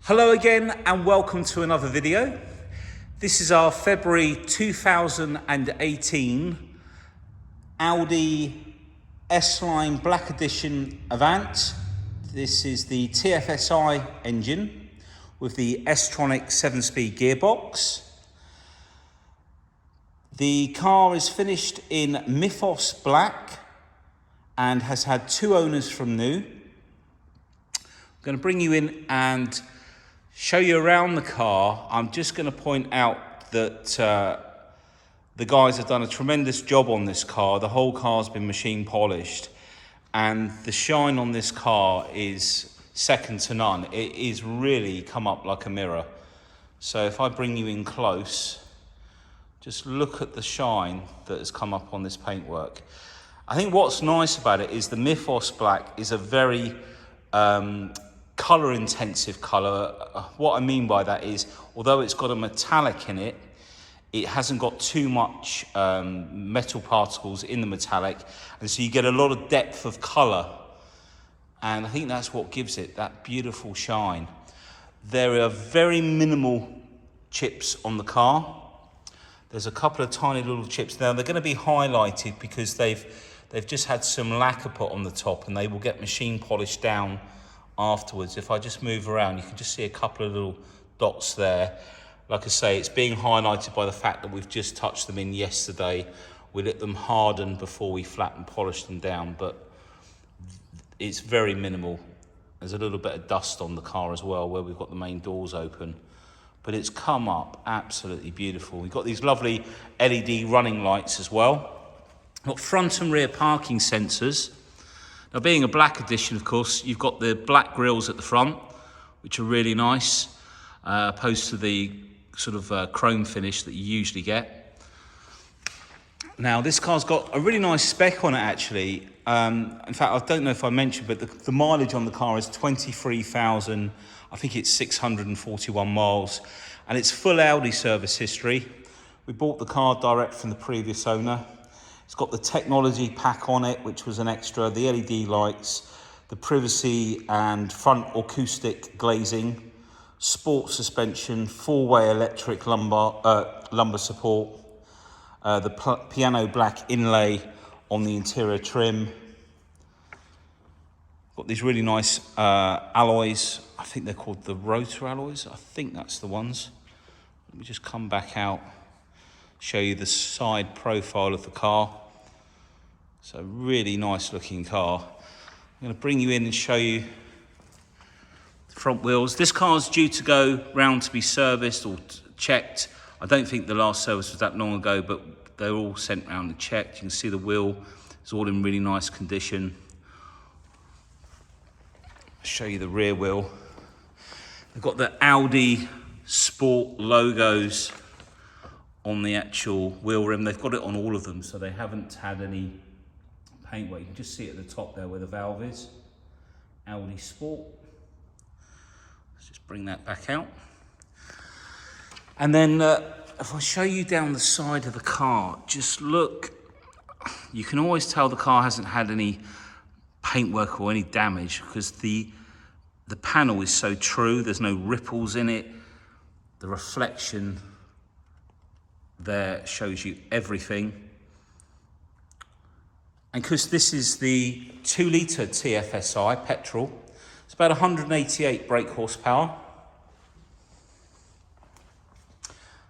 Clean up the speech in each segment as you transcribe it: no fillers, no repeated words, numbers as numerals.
Hello again and welcome to another video. This is our February 2018 Audi S-Line Black Edition Avant. This is the TFSI engine with the S-Tronic 7-speed gearbox. The car is finished in Mythos black and has had 2 owners from new. I'm going to bring you in and show you around the car. I'm just going to point out that the guys have done a tremendous job on this car. The whole car's been machine polished and the shine on this car is second to none. It is really come up like a mirror. So if I bring you in close, just look at the shine that has come up on this paintwork. I think what's nice about it is the Mythos black is a very colour intensive colour. What I mean by that is, although it's got a metallic in it, it hasn't got too much metal particles in the metallic, and so you get a lot of depth of colour, and I think that's what gives it that beautiful shine. There are very minimal chips on the car. There's a couple of tiny little chips. Now they're going to be highlighted because they've just had some lacquer put on the top, and they will get machine polished down afterwards. If I just move around, you can just see a couple of little dots there. Like I say, it's being highlighted by the fact that we've just touched them in yesterday. We let them harden before we flat and polish them down, but it's very minimal. There's a little bit of dust on the car as well where we've got the main doors open, but it's come up absolutely beautiful. We've got these lovely LED running lights as well. We've got front and rear parking sensors. Now, being a black edition, of course, you've got the black grills at the front, which are really nice, opposed to the sort of chrome finish that you usually get. Now, this car's got a really nice spec on it, actually. In fact, I don't know if I mentioned, but the mileage on the car is 23,000, I think it's 641 miles, and it's full Audi service history. We bought the car direct from the previous owner. It's got the technology pack on it, which was an extra, the LED lights, the privacy and front acoustic glazing, sport suspension, 4-way electric lumbar support, the piano black inlay on the interior trim. Got these really nice alloys. I think they're called the rotor alloys. I think that's the ones. Let me just come back out, show you the side profile of the car. So really nice looking car. I'm going to bring you in and show you the front wheels. This car's due to go round to be serviced or checked. I don't think the last service was that long ago, but they're all sent round and checked. You can see the wheel is all in really nice condition. I'll show you the rear wheel. They've got the Audi Sport logos on the actual wheel rim. They've got it on all of them, so they haven't had any paintwork. You can just see at the top there where the valve is. Audi Sport. Let's just bring that back out. And then if I show you down the side of the car, just look. You can always tell the car hasn't had any paintwork or any damage because the panel is so true. There's no ripples in it. The reflection there shows you everything. And because this is the 2-litre TFSI petrol, it's about 188 brake horsepower.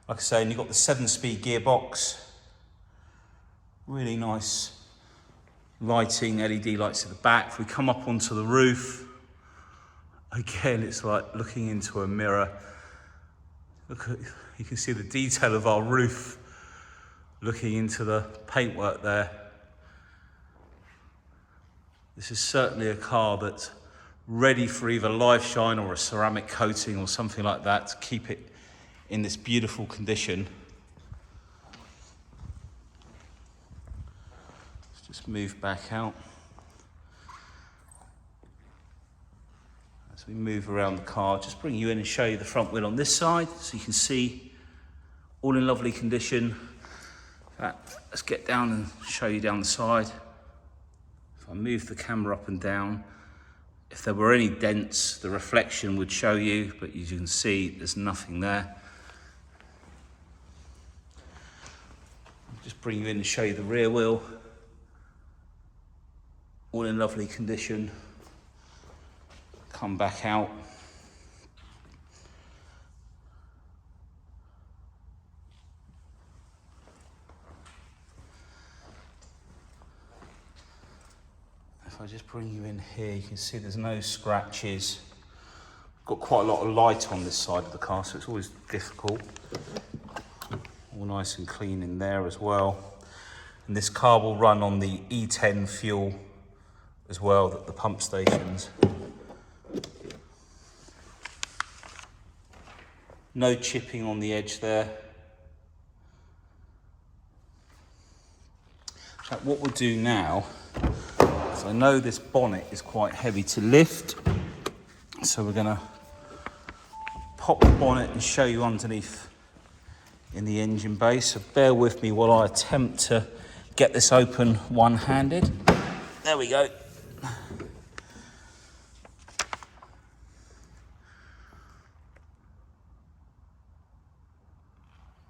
Like I say, and you've got the 7-speed gearbox. Really nice lighting, LED lights at the back. If we come up onto the roof, again, it's like looking into a mirror. Look at, you can see the detail of our roof looking into the paintwork there. This is certainly a car that's ready for either live shine or a ceramic coating or something like that to keep it in this beautiful condition. Let's just move back out. As we move around the car, just bring you in and show you the front wheel on this side so you can see all in lovely condition. Let's get down and show you down the side. If I move the camera up and down, If there were any dents, the reflection would show you, but as you can see, there's nothing there. I'll just bring you in and show you the rear wheel. All in lovely condition. Come back out. If I just bring you in here, you can see there's no scratches. Got quite a lot of light on this side of the car, so it's always difficult. All nice and clean in there as well. And this car will run on the E10 fuel as well, at the pump stations. No chipping on the edge there. So what we'll do now, is I know this bonnet is quite heavy to lift, so we're gonna pop the bonnet and show you underneath in the engine bay. So bear with me while I attempt to get this open one-handed. There we go.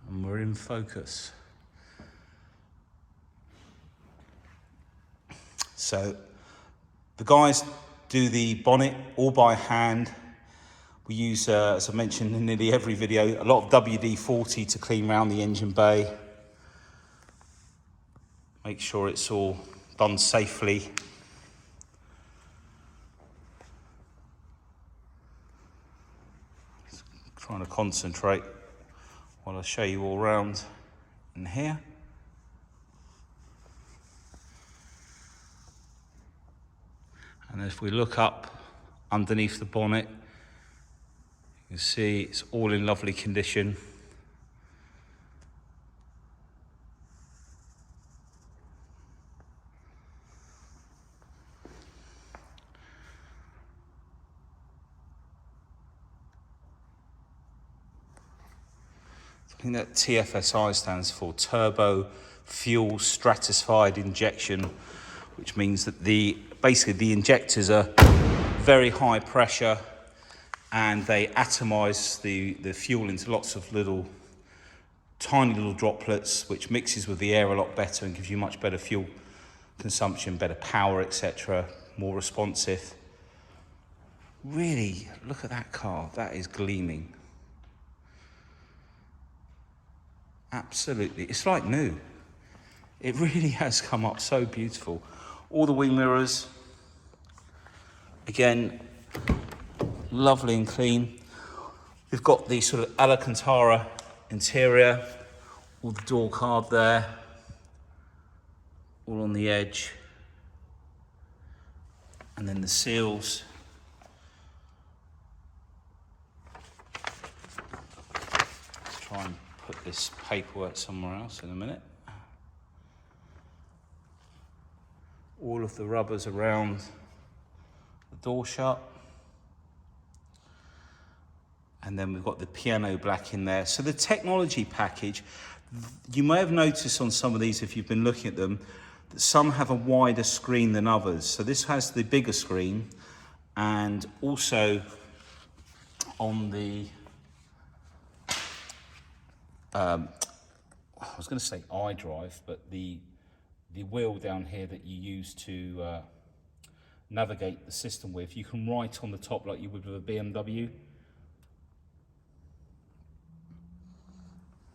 And we're in focus. So the guys do the bonnet all by hand. We use, as I mentioned in nearly every video, a lot of WD-40 to clean around the engine bay. Make sure it's all done safely. Just trying to concentrate while I show you all around in here. And if we look up underneath the bonnet, you can see it's all in lovely condition. I think that TFSI stands for Turbo Fuel Stratified Injection, which means that basically the injectors are very high pressure and they atomize the fuel into lots of tiny little droplets, which mixes with the air a lot better and gives you much better fuel consumption, better power, etc., more responsive. Really, look at that car. That is gleaming. Absolutely. It's like new. It really has come up so beautiful. All the wing mirrors, again, lovely and clean. We've got the sort of Alcantara interior, all the door card there, all on the edge. And then the seals. Let's try and put this paperwork somewhere else in a minute. All of the rubbers around the door shut. And then we've got the piano black in there. So the technology package, you may have noticed on some of these, if you've been looking at them, that some have a wider screen than others. So this has the bigger screen, and also on the, I was going to say iDrive, but the wheel down here that you use to navigate the system with, you can write on the top like you would with a BMW.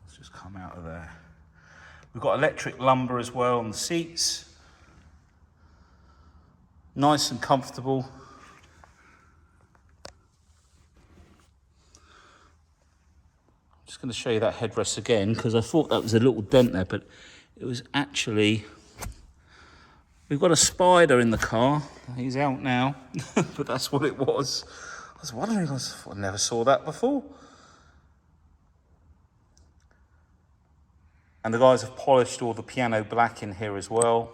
Let's just come out of there. We've got electric lumbar as well on the seats. Nice and comfortable. I'm just going to show you that headrest again, because I thought that was a little dent there, but it was actually... We've got a spider in the car. He's out now, but that's what it was. I was wondering, I never saw that before. And the guys have polished all the piano black in here as well.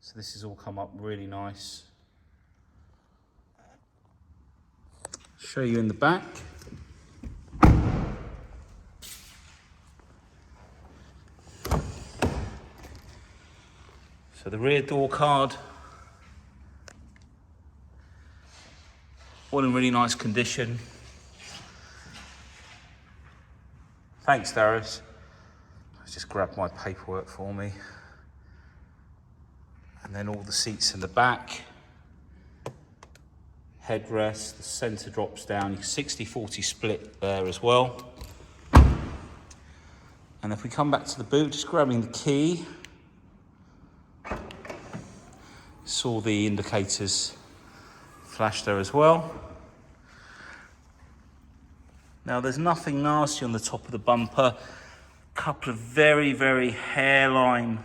So this has all come up really nice. Show you in the back. So the rear door card. All in really nice condition. Thanks, Darius. Just grab my paperwork for me. And then all the seats in the back. Headrest, the centre drops down. 60-40 split there as well. And if we come back to the boot, just grabbing the key. Saw the indicators flash there as well. Now there's nothing nasty on the top of the bumper. Couple of very, very hairline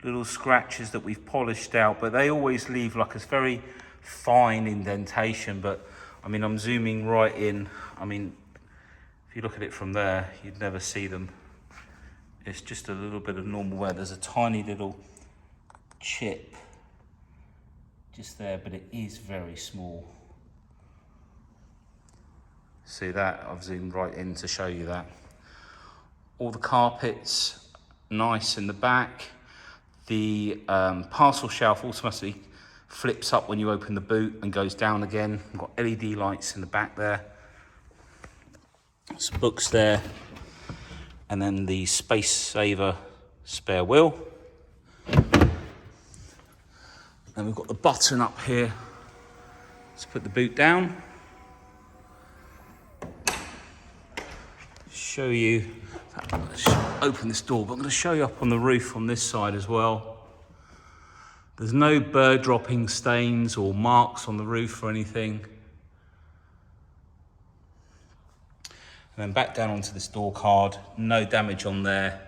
little scratches that we've polished out, but they always leave like a very fine indentation. But I mean, I'm zooming right in. I mean, if you look at it from there, you'd never see them. It's just a little bit of normal wear. There's a tiny little chip just there, but it is very small. See that? I've zoomed right in to show you that. All the carpets nice in the back. The parcel shelf automatically flips up when you open the boot and goes down again. We've got LED lights in the back there. Some books there. And then the Space Saver spare wheel. Then we've got the button up here to put the boot down. Show you, open this door, but I'm going to show you up on the roof on this side as well. There's no bird dropping stains or marks on the roof or anything. And then back down onto this door card, no damage on there.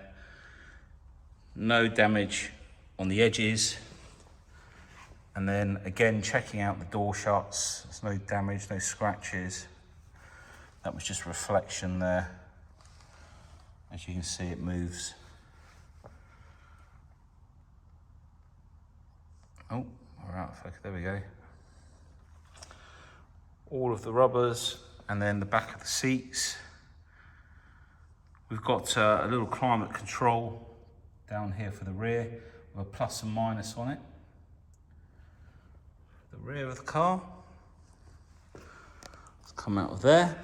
No damage on the edges. And then again, checking out the door shuts, there's no damage, no scratches. That was just reflection there. As you can see, it moves. Oh, we're out of focus, there we go. All of the rubbers, and then the back of the seats. We've got a little climate control down here for the rear, with a plus and minus on it. The rear of the car. Let's come out of there.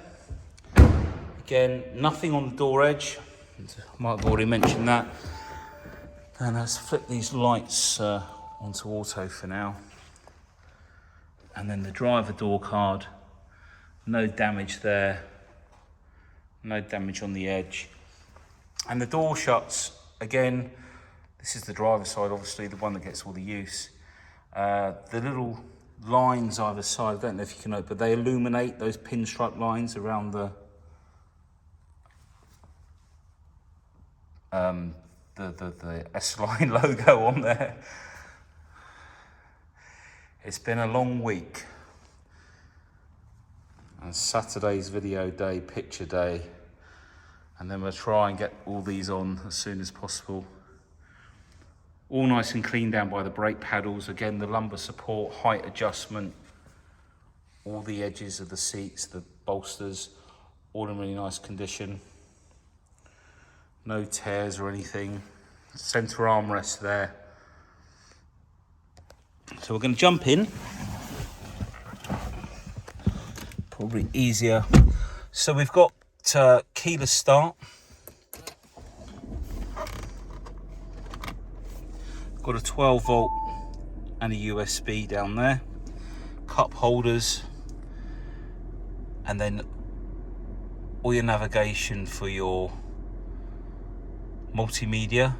Again, nothing on the door edge. I might have already mentioned that. And let's flip these lights onto auto for now. And then the driver door card, no damage there, no damage on the edge. And the door shuts, again, this is the driver's side, obviously, the one that gets all the use. The little lines either side, I don't know if you can note, but they illuminate those pinstripe lines around the S-Line logo on there. It's been a long week. And Saturday's video day, picture day. And then we'll try and get all these on as soon as possible. All nice and clean down by the brake paddles. Again, the lumbar support, height adjustment, all the edges of the seats, the bolsters, all in really nice condition. No tears or anything. Center armrest there. So we're going to jump in. Probably easier. So we've got keyless start. Got a 12 volt and a USB down there. Cup holders. And then all your navigation for your multimedia.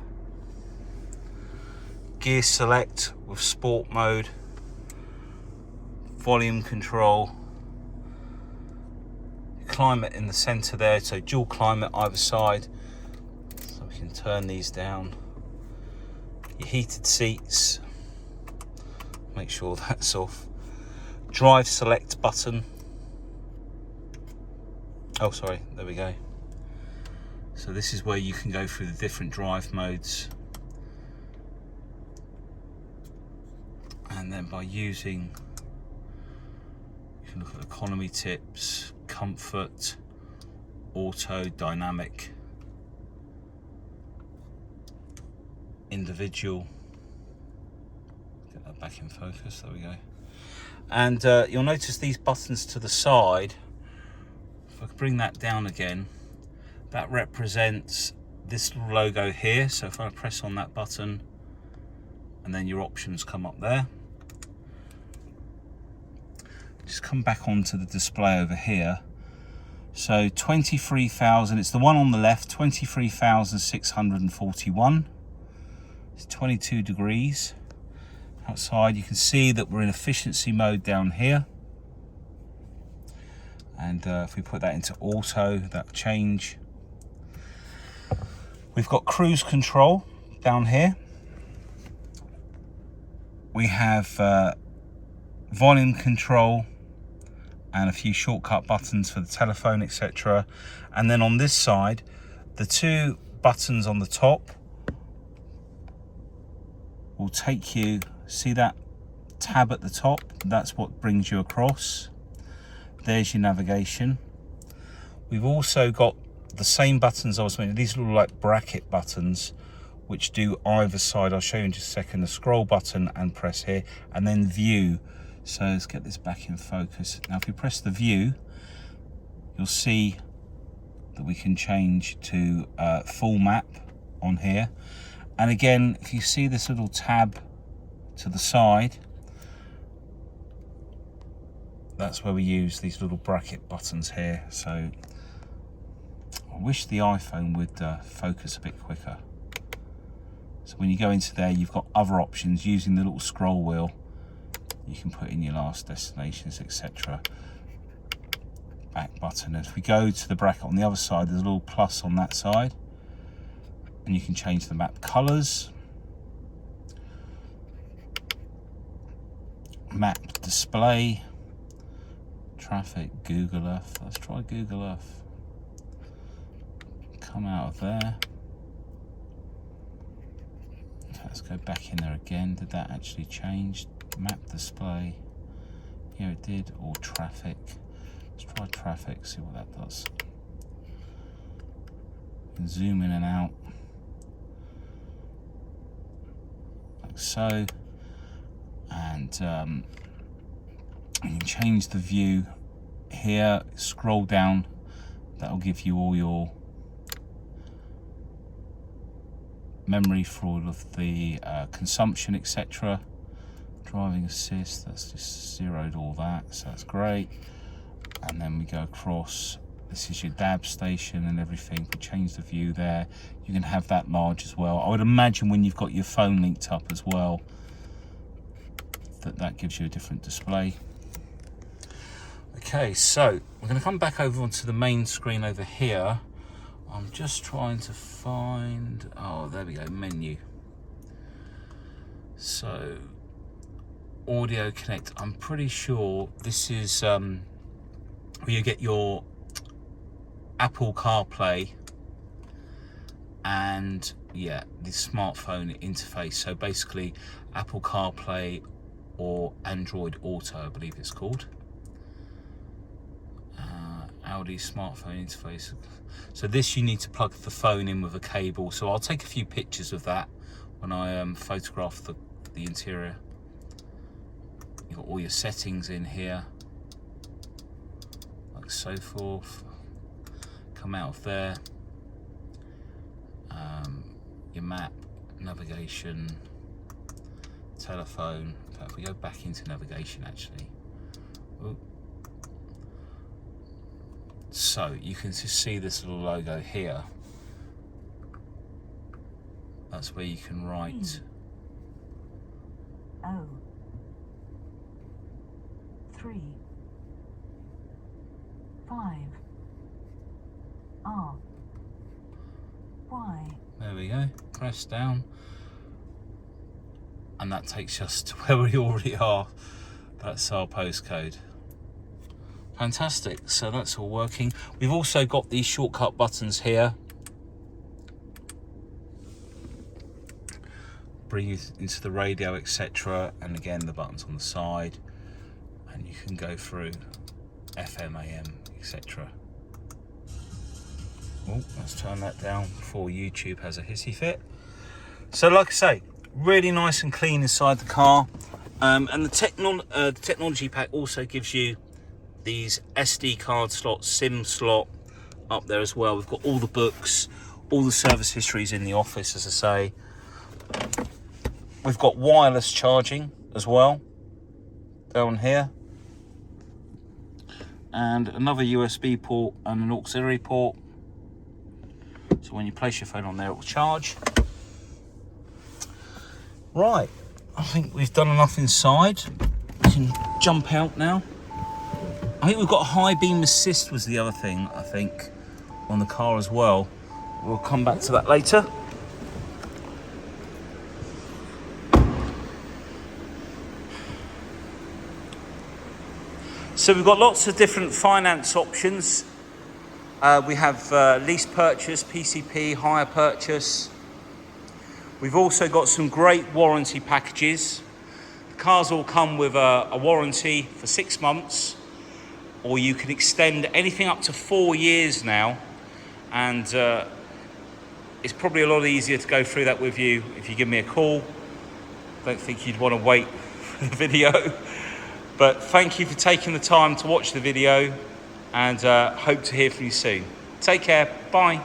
Gear select with sport mode. Volume control. Climate in the center there, so dual climate either side. So we can turn these down. Your heated seats. Make sure that's off. Drive select button. Oh, sorry, there we go. So this is where you can go through the different drive modes. And then by using, you can look at economy tips, comfort, auto, dynamic, individual. Get that back in focus, there we go. And you'll notice these buttons to the side. If I can bring that down again, that represents this little logo here. So if I press on that button, and then your options come up there. Just come back onto the display over here. So 23,000, it's the one on the left, 23,641. It's 22 degrees. Outside you can see that we're in efficiency mode down here. And if we put that into auto, that'll change. We've got cruise control down here. We have volume control and a few shortcut buttons for the telephone, etc. And then on this side, the two buttons on the top will take you, see that tab at the top? That's what brings you across. There's your navigation. We've also got the same buttons I was mentioning. These look like bracket buttons, which do either side. I'll show you in just a second. The scroll button and press here, and then view. So let's get this back in focus. Now if you press the view, you'll see that we can change to full map on here. And again, if you see this little tab to the side, that's where we use these little bracket buttons here. So I wish the iPhone would focus a bit quicker. So when you go into there, you've got other options using the little scroll wheel. You can put in your last destinations, etc. Back button. As we go to the bracket on the other side, there's a little plus on that side, and you can change the map colors, map display, traffic, Google Earth. Let's try Google Earth. Come out of there. Let's go back in there again. Did that actually change? Map display. Here it did. Or traffic. Let's try traffic, see what that does. You can zoom in and out. Like so. And you can change the view here. Scroll down. That'll give you all your memory for all of the consumption, etc. Driving assist, that's just zeroed all that, so that's great. And then we go across, this is your DAB station and everything. We change the view there. You can have that large as well. I would imagine when you've got your phone linked up as well, that gives you a different display. Okay, so we're going to come back over onto the main screen over here. I'm just trying to find, oh, there we go, menu. So, Audio Connect, I'm pretty sure this is where you get your Apple CarPlay and, yeah, the smartphone interface. So basically, Apple CarPlay or Android Auto, I believe it's called. Audi smartphone interface. So this, you need to plug the phone in with a cable. So I'll take a few pictures of that when I photograph the interior. You've got all your settings in here, like so forth. Come out of there. Your map, navigation, telephone. In fact, if we go back into navigation, actually. Ooh. So you can just see this little logo here. That's where you can write O 3 5 R Y. There we go. Press down, and that takes us to where we already are. That's our postcode. Fantastic, so that's all working. We've also got these shortcut buttons here. Bring you into the radio, etc. And again, the buttons on the side. And you can go through FM, AM, etc. Oh, let's turn that down before YouTube has a hissy fit. So like I say, really nice and clean inside the car. And the technology pack also gives you these SD card slots, SIM slot up there as well. We've got all the books, all the service histories in the office, as I say. We've got wireless charging as well down here, and another USB port and an auxiliary port, so when you place your phone on there it will charge. Right, I think we've done enough inside. We can jump out now. I think we've got high beam assist was the other thing, I think, on the car as well. We'll come back to that later. So we've got lots of different finance options. We have lease purchase, PCP, hire purchase. We've also got some great warranty packages. The cars all come with a warranty for 6 months, or you can extend anything up to 4 years now. And it's probably a lot easier to go through that with you if you give me a call. Don't think you'd want to wait for the video. But thank you for taking the time to watch the video, and hope to hear from you soon. Take care, bye.